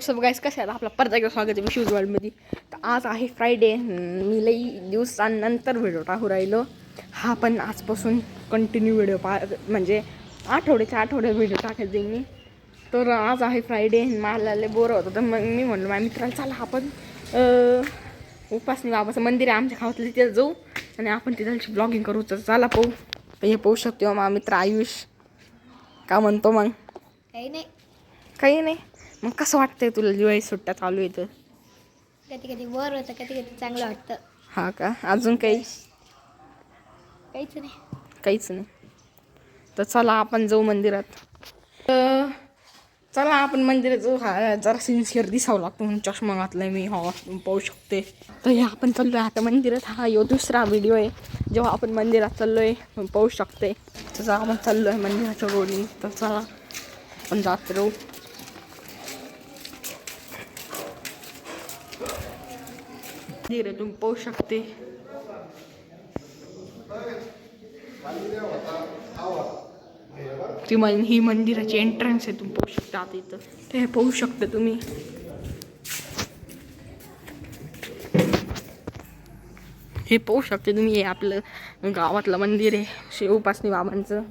WhatsApp गाईस, कसे आहेत? आपला परत एकदा स्वागत आहे विशूज वर्ल्डमध्ये. तर आज आहे फ्रायडे. मी लई दिवसांनंतर व्हिडिओ टाकू राहिलो. हा पण आजपासून कंटिन्यू व्हिडिओ म्हणजे आठवड्याच्या आठवड्यात व्हिडिओ टाकायचे मी. तर आज आहे फ्रायडे. मला लय बोर होतं, तर मग मी म्हणलो माझ्या मित्राला चला आपण उपासनी बाबाचं मंदिर आहे आमच्या गावातलं, तिथे जाऊ आणि आपण तिथलची ब्लॉगिंग करू. तर चला पाहू. तर हे पाहू शकतो माझा मित्र आयुष. का म्हणतो मग? काही नाही. मग कसं वाटतंय तुला दिवाळी सुट्ट्या चालू आहे तर? कधी कधी बोर होतं, कधी कधी चांगलं वाटतं. हा का? अजून काही? काहीच नाही. तर चला आपण जाऊ मंदिरात. चला आपण मंदिरात जाऊ. हा जरा सिन्सिअर दिसावं लागतो म्हणून चष्मा घातलाय मी. हा पाहू शकते. तर हे आपण चाललोय आता मंदिरात. हा यो दुसरा व्हिडिओ आहे जेव्हा आपण मंदिरात चाललोय. पाहू शकते. तर आपण चाललोय मंदिराच्या रोडनी. तर चला आपण जात राहू. मंदिर तुम्ही पाहू शकते. ही मंदिराची एंट्रन्स आहे, तुम्ही पाहू शकता आता इथं. ते पाहू शकता तुम्ही. हे पाहू शकते तुम्ही. हे आपलं गावातलं मंदिर आहे श्री उपासनी बाबांचं.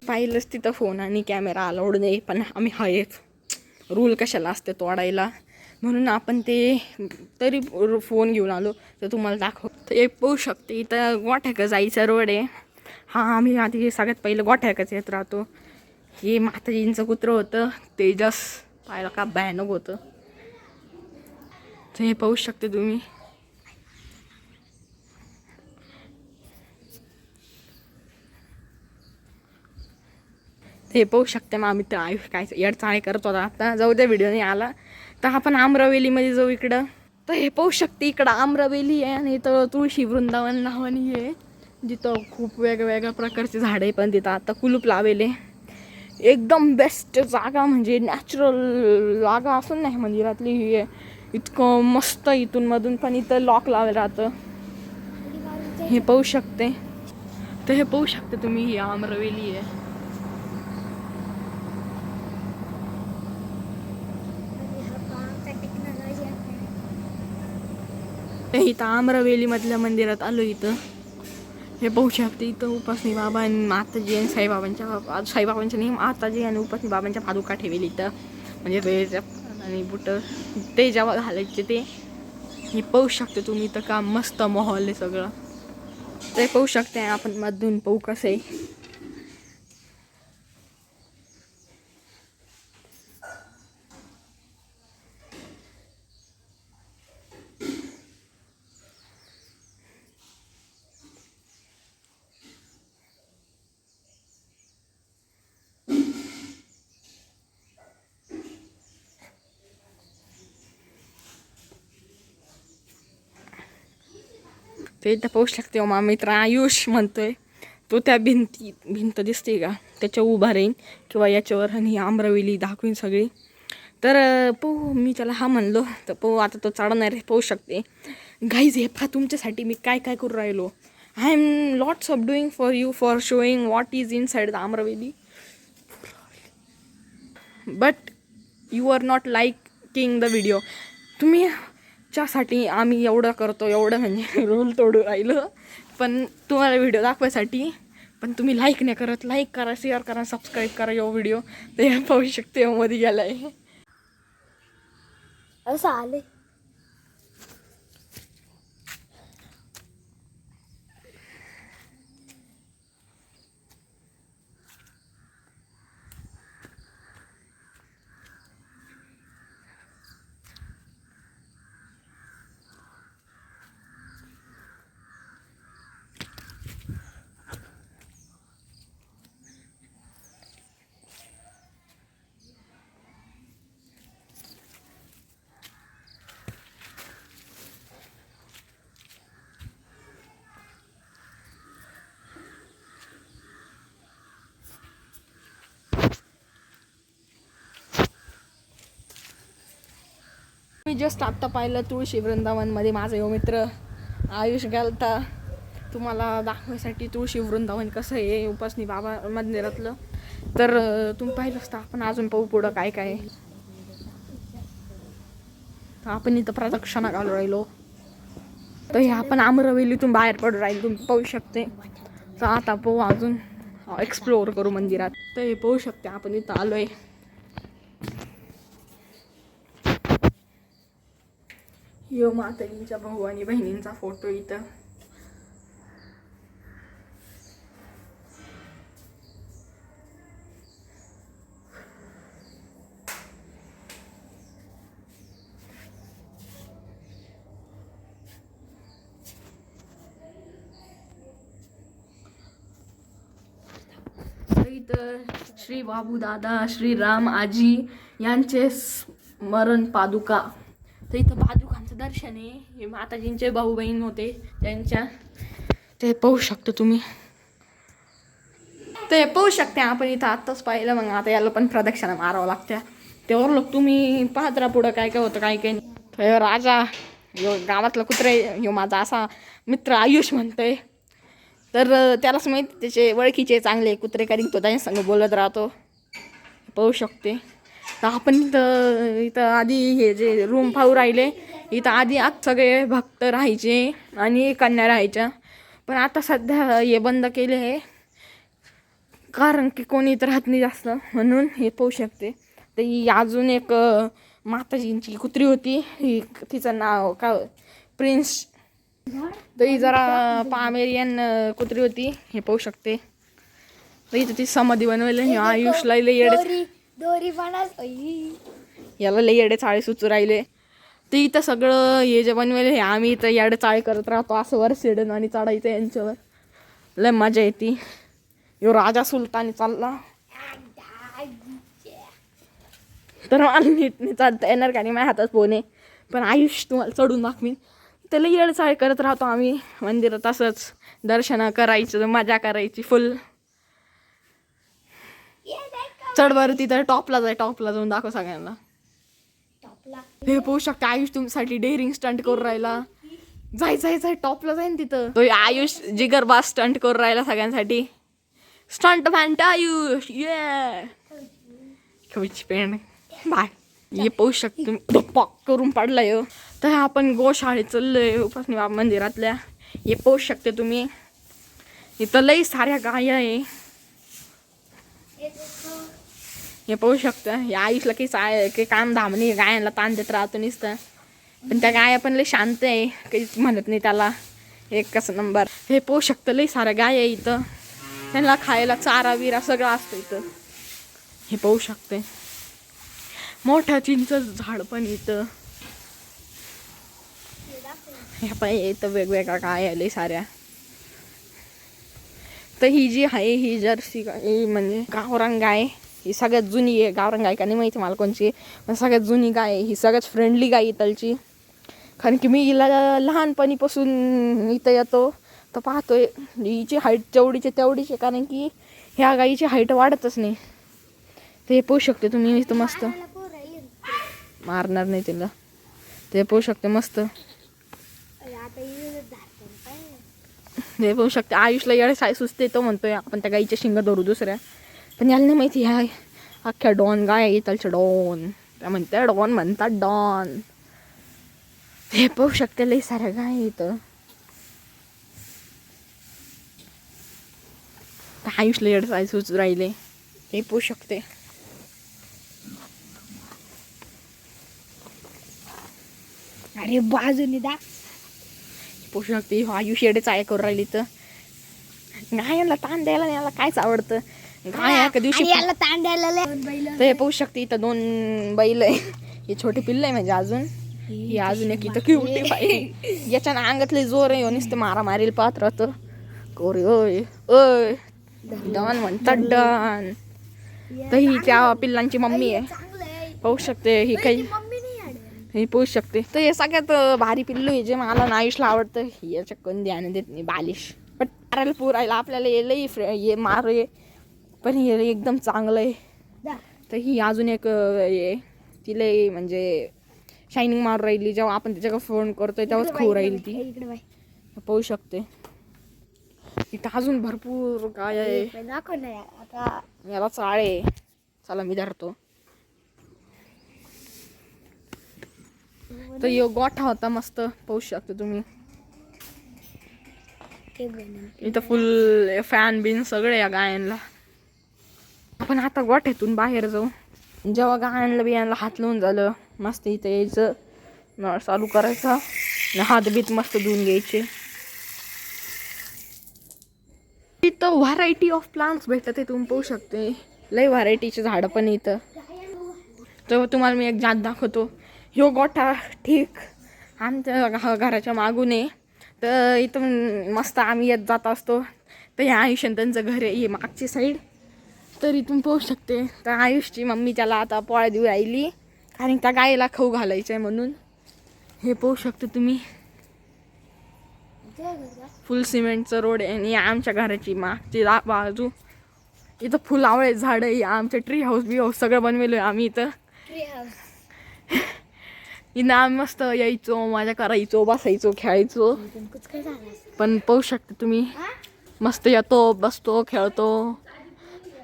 पाहिलंच तिथं फोन आणि कॅमेरा अलाउड नाही, पण आम्ही हयेच. रूल कशाला असते तोडायला, म्हणून आपण ते तरी फोन घेऊन आलो. तर तुम्हाला दाखव. तर एक पाहू शकते इथं गोठ्याक जायचं रोड आहे. हा आम्ही आधी सगळ्यात पहिलं गोठ्याकच येत राहतो. हे माताजींचं कुत्रं होतं तेजस, पाहिलं का भयानक होतं. तर हे पाहू शकते तुम्ही. हे पाहू शकते मग आम्ही तर आयुष काय येडचाळे करत होता. आता जाऊ द्या, व्हिडिओ नाही आला. तर आपण आम्रवेलीमध्ये जाऊ इकडं. तर हे पाहू शकते इकडं आम्रवेली आहे आणि इथं तुळशी वृंदावन नावानी आहे, जिथं खूप वेगवेगळ्या प्रकारचे झाडे पण तिथं आता कुलूप लावेले. एकदम बेस्ट जागा, म्हणजे नॅचरल जागा असून नाही मंदिरातली ही आहे. इतकं मस्त. इथून मधून पण इथं लॉक लावलं राहतं. हे पाहू शकते. तर हे पाहू शकते तुम्ही. ही आम्रवेली आहे. इथं आम्रवेलीमधल्या मंदिरात आलो. इथं हे पाहू शकते. इथं उपासनी बाबा आणि माताजी आणि साईबाबांच्या नाही, माताजी आणि उपासनी बाबांच्या पादुका ठेवली इथं. म्हणजे ते आणि बुटं ते जेव्हा घालायचे ते. हे पाहू शकते तुम्ही. इथं का मस्त माहोल आहे सगळं. ते पाहू शकते. आपण मधून पाहू कसं आहे. ते इथं पाहू शकते. माझा मित्र आयुष म्हणतोय तो त्या भिंत दिसते का त्याच्या उभा राहीन किंवा याच्यावर आणि आम्रवेली दाखवीन सगळी. तर पाहू. मी त्याला हा म्हणलो. तर पाहू आता तो चढणार आहे. पाहू शकते गाईज. हे पहा तुमच्यासाठी मी काय काय करू राहिलो. I am lots of doing for you, for showing what is inside the आम्रवेली. But you are not liking the video. तुम्ही च्यासाठी आम्ही एवढं करतो, एवढं म्हणजे रूल तोडू राहिलो पण तुम्हाला व्हिडिओ दाखवायसाठी. पण तुम्ही लाईक नाही करत. लाईक करा, शेअर करा, सबस्क्राईब करा यो व्हिडिओ. तर हे पाहू शकते मध्ये गेलाय. असं आले. मी जस्ट आत्ता पाहिलं तुळशी वृंदावनमध्ये माझा यो मित्र आयुष गेलता. तुम्हाला दाखवायसाठी तुळशी वृंदावन कसं आहे उपासनी बाबा मंदिरातलं. तर तुम्ही पाहिलं असतं. आपण अजून पाहू पुढं काय काय आहे. तर आपण इथं प्रदक्षिणा घालू राहिलो. तर हे आपण अमरावतीतून बाहेर पडू राहिलो, तुम्ही पाहू शकते. तर आता पाहू अजून एक्सप्लोअर करू मंदिरात. तर हे पाहू शकते आपण इथं आलोय. यो माताजींच्या भाऊ आणि बहिणींचा फोटो इथं. इथं श्री बाबू दादा, श्रीराम आजी यांचे स्मरण पादुका. तर इथं पादुकांचं दर्शन आहे. हे माताजींचे भाऊ बहीण होते त्यांच्या. ते पाहू शकतो तुम्ही. ते पाहू शकते आपण इथं आत्ताच पाहिलं. मग आता याला पण प्रदक्षिणा मारावं लागत्या. तेव्हा लोक तुम्ही पाहत राहा पुढं काय काय होतं काय काय नाही. तर राजा यो गावातला कुत्रे यो माझा असा मित्र आयुष म्हणतोय. तर त्यालाच माहिती त्याचे ओळखीचे चांगले कुत्रे कारण तो त्यांच्या संग बोलत राहतो. पाहू शकते. तर आपण इथं आधी हे जे रूम पाहू राहिले इथं आधी सगळे भक्त राहायचे आणि कन्या राहायच्या. पण आता सध्या हे बंद केले आहे कारण की कोणी इथं राहत नाही जास्त म्हणून. हे पाहू शकते. तर ही अजून एक माताजींची कुत्री होती. ही तिचं नाव काय प्रिन्स. तर ही जरा पामेरियन कुत्री होती. हे पाहू शकते. तर इथं ती समाधी बनवली. आयुषला लय येडे याला लय येडे चाळे सुचू राहिले. तर इथं सगळं हे जे बनवले हे आम्ही इथं येडे चाळे करत राहतो. असं वर सिडन आणि चढायचं यांच्यावर. लय मजा येते. यो राजा सुलतानी चालला. तर मला नीट नाही चढता येणार का नाही माझ्या हातात फोन आहे. पण आयुष तुम्हाला चढून दाखवीन. त्याला येडचाळ करत राहतो आम्ही मंदिरात. असंच दर्शन करायचं मजा करायची फुल. चढ बरं तिथं टॉपला जाऊन दाखव सगळ्यांना. हे पाहू शकता आयुष तुमच्यासाठी डेअरिंग स्टंट करून राहिला. जाय टॉपला जाईन तिथं. तो आयुष जिगरबाज स्टंट करून राहिला सगळ्यांसाठी. स्टंट फॅन्ट आयुष ये खवीची पेन बाय. हे पाहू शकतो पॉक करून पडला यो. तर आपण गोशाळेत चाललोय उपासनी बाबा मंदिरातल्या. हे पाहू शकते तुम्ही. इथं लई साऱ्या गाया आहे. हे पाहू शकता. या आयुषला काही काम धाम नाही. गायांना ताण देत राहतो नुसतं. पण त्या गाया पण लई शांत आहे. काहीच म्हणत नाही त्याला. एकच नंबर. हे पाहू शकतं लई साऱ्या गाय आहे इथं. त्यांना खायला चारा विरा सगळं असतं इथं. हे पाहू शकते. मोठ्या चिंच झाड पण इथं. ह्या पण इथं वेगवेगळ्या गाय आले साऱ्या. तर ही जी आहे ही जर्सी गाय म्हणजे गावरान गाय. ही सगळ्यात जुनी आहे. गावरान गाय का नाही माहिती मला कोणची. पण सगळ्यात जुनी गाय आहे ही. सगळ्यात फ्रेंडली गाय इथलची. कारण की मी हिला लहानपणीपासून इथं येतो तर पाहतोय हिची हाईट जेवढीची तेवढीच आहे. कारण की ह्या गाईची हाईट वाढतच नाही. ते पाहू शकते तुम्ही इथं मस्त. मारणार नाही तिला. ते पाहू शकते मस्त. हे पाहू शकते आयुषला येडे साय सुचते. तो म्हणतोय आपण त्या गाईच्या शिंग धरू दुसऱ्या. पण याला नाही माहिती ह्या अख्ख्या डॉन गाय आहे इथलच्या डॉन. त्या म्हणते डॉन म्हणतात डॉन. हे पाहू शकते लई साऱ्या गाय इथं. आयुषला येडे साय सुचू राहिले. हे पाहू शकते. अरे बाजूने पाहू शकते आयुष येडे चाळे करून राहिली. तर गायांना ताण द्यायला याला कायच आवडतं. गाय एका दिवशी याला ताण द्यायला तर हे पाहू शकते इथं 2 बैल आहे. हे छोटे पिल्ल आहे म्हणजे अजून. ही अजून एक इथं क्यूटी पाहिजे. याच्या अंगातले जोर आहे. नुसतं मारा मारेल पाहत राहतं. कोरी ओय ओय डॉन म्हणतात डॉन. तर ही त्या पिल्लांची मम्मी आहे. पाहू शकते ही काही हे पाहू शकते. तर हे सगळ्यात भारी पिल्लू आहे जे मला ना आयुषला आवडतं. याच्या कंदी आणि देत नाही बालिश. पण मारायला पुरायला आपल्याला ये मार आहे. पण हे एकदम चांगलं आहे. तर ही अजून एक हे तिला म्हणजे शायनिंग मारून राहिली. जेव्हा आपण त्याच्याकडे फोन करतोय तेव्हाच खाऊ राहील ती. पाहू शकते. इथं अजून भरपूर काय आहे. दाखव ना आता. याला चाळे. चला मी धरतो. तर यो गोठा होता मस्त, पाहू शकता तुम्ही. ते बनवून. इथं फुल फॅन बिन सगळे या गायांना. आपण आता गोठ्यातून बाहेर जाऊ. जेव्हा गायांना बियांना हात लावून झालं मस्त इथं यायचं, नळ चालू करायचा, हात बीत मस्त धुवून घ्यायचे. इथं व्हरायटी ऑफ प्लांट्स भेटत आहे, तुम्ही पाहू शकते. लय व्हरायटीचे झाडं पण इथं. तर तुम्हाला मी एक जात दाखवतो. ह्यो गोठा ठीक आमच्या घराच्या मागून आहे. तर इथून मस्त आम्ही येत जात असतो. तर ह्या आयुष्यात त्यांचं घर आहे, ही मागची साईड. तर इथून पाहू शकते. तर आयुषची मम्मी त्याला आता पोळ्या देऊ राहिली, कारण त्या गायला खाऊ घालायचं आहे म्हणून. हे पाहू शकते तुम्ही, फुल सिमेंटचं रोड आहे. आणि आमच्या घराची मागची बाजू इथं फुल आवळे झाड आहे. आमचं ट्री हाऊस बी हाऊस सगळं बनवलं आहे आम्ही इथं. इथं आम्ही मस्त यायचो, मजा करायचो, बसायचो, खेळायचो. पण पाहू शकता तुम्ही, मस्त येतो, बसतो, खेळतो.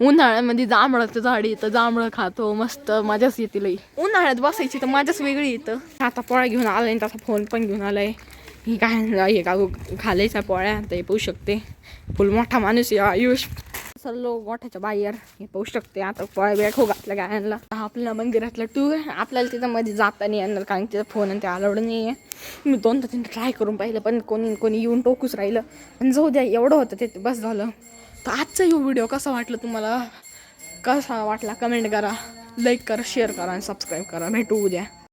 उन्हाळ्यामध्ये जांभळाचं झाड येतं, जांभळं खातो, मस्त मजाच येते लई. उन्हाळ्यात बसायची तर मजाच वेगळी येतं. आता पोळ्या घेऊन आलाय आणि त्याचा फोन पण घेऊन आलाय. ही काय हे का घालायचा पोळ्या, ते पाहू शकते. फुल मोठा माणूस या आयुष. चाललो गोठ्याच्या बाहेर, हे पाहू शकते. आता पोळ्या बिळ्या खाऊ घातल्या गायांना. आपल्याला मंदिरातलं टूर, आपल्याला तिथं मध्ये जाता नाही येणार, कारण तिथं फोन आणि ते अलाउड नाही आहे. मी 2-3 ट्राय करून पाहिलं, पण कोणी येऊन टोकूच राहिलं. पण जाऊ द्या, एवढं होतं ते बस झालं. तर आजचा व्हिडिओ कसा वाटला तुम्हाला, कसा वाटला कमेंट करा, लाईक करा, शेअर करा आणि सबस्क्राईब करा. भेटू उद्या.